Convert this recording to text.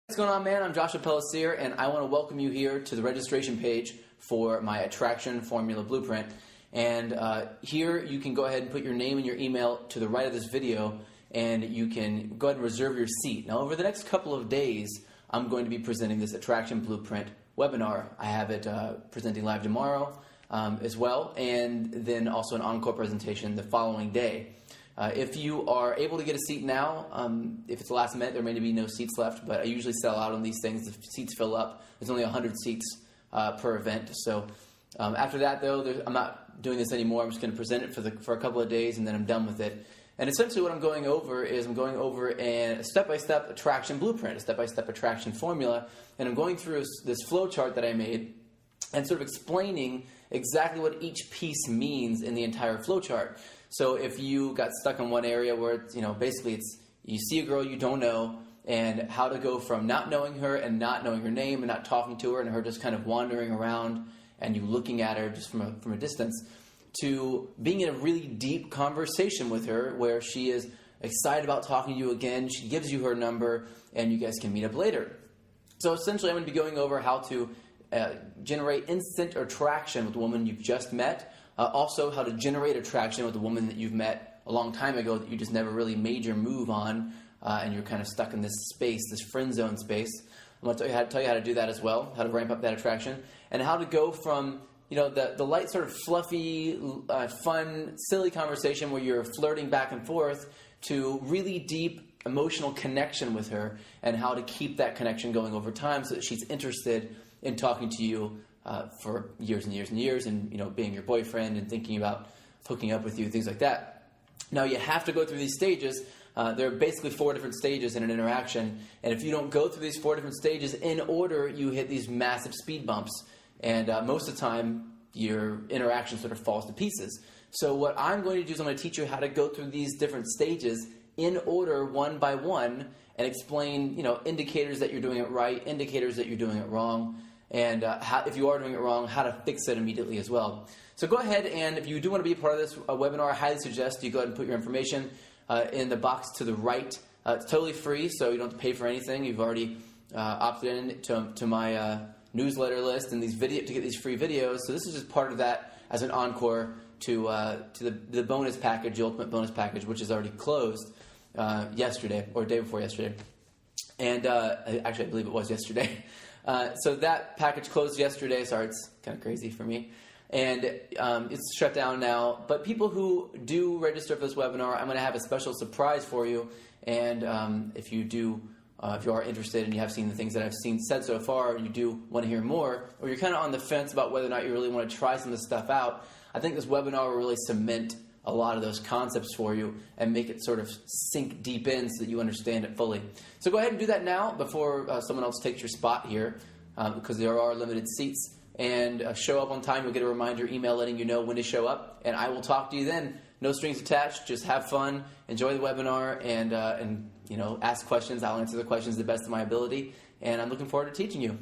What's going on, man? I'm Joshua Pelletier, and I want to welcome you here to the registration page for my Attraction Formula Blueprint. And here you can go ahead and put your name and your email to the right of this video, and you can go ahead and reserve your seat. Now, over the next couple of days, I'm going to be presenting this Attraction Blueprint webinar. I have it presenting live tomorrow as well, and then also an encore presentation the following day. If you are able to get a seat now, if it's the last minute, there may be no seats left, but I usually sell out on these things. The seats fill up. There's only 100 seats per event. So after that, though, I'm not doing this anymore. I'm just going to present it for a couple of days, and then I'm done with it. And essentially what I'm going over is I'm going over a step-by-step attraction blueprint, a step-by-step attraction formula, and I'm going through this flow chart that I made and sort of explaining exactly what each piece means in the entire flow chart. So if you got stuck in one area where it's, basically it's you see a girl you don't know, and how to go from not knowing her and not knowing her name and not talking to her and her just kind of wandering around and you looking at her just from a distance, to being in a really deep conversation with her where she is excited about talking to you again, she gives you her number, and you guys can meet up later. So essentially I'm going to be going over how to generate instant attraction with the woman you've just met. Also, how to generate attraction with a woman that you've met a long time ago that you just never really made your move on, and you're kind of stuck in this space, this friend zone space. I'm going to tell you how to do that as well, how to ramp up that attraction, and how to go from the light sort of fluffy, fun, silly conversation where you're flirting back and forth to really deep emotional connection with her, and how to keep that connection going over time so that she's interested in talking to you for years and years and years, and being your boyfriend and thinking about hooking up with you, things like that. Now you have to go through these stages. There are basically 4 different stages in an interaction, and if you don't go through these 4 different stages in order, you hit these massive speed bumps, and most of the time your interaction sort of falls to pieces. So what I'm going to do is I'm going to teach you how to go through these different stages in order, one by one, and explain indicators that you're doing it right, indicators that you're doing it wrong, and if you are doing it wrong, how to fix it immediately as well. So go ahead, and if you do want to be a part of this webinar, I highly suggest you go ahead and put your information in the box to the right. It's totally free, so you don't have to pay for anything. You've already opted in to my newsletter list and to get these free videos. So this is just part of that as an encore to the bonus package, the ultimate bonus package, which is already closed yesterday or day before yesterday. And actually, I believe it was yesterday. So that package closed yesterday. Sorry, it's kind of crazy for me. And it's shut down now. But people who do register for this webinar, I'm going to have a special surprise for you. And if you are interested and you have seen the things that I've said so far, and you do want to hear more, or you're kind of on the fence about whether or not you really want to try some of this stuff out, I think this webinar will really cement a lot of those concepts for you and make it sort of sink deep in so that you understand it fully. So go ahead and do that now before someone else takes your spot here, because there are limited seats. And show up on time. You'll get a reminder email letting you know when to show up, and I will talk to you then. No strings attached. Just have fun, enjoy the webinar, and ask questions. I'll answer the questions to the best of my ability, and I'm looking forward to teaching you.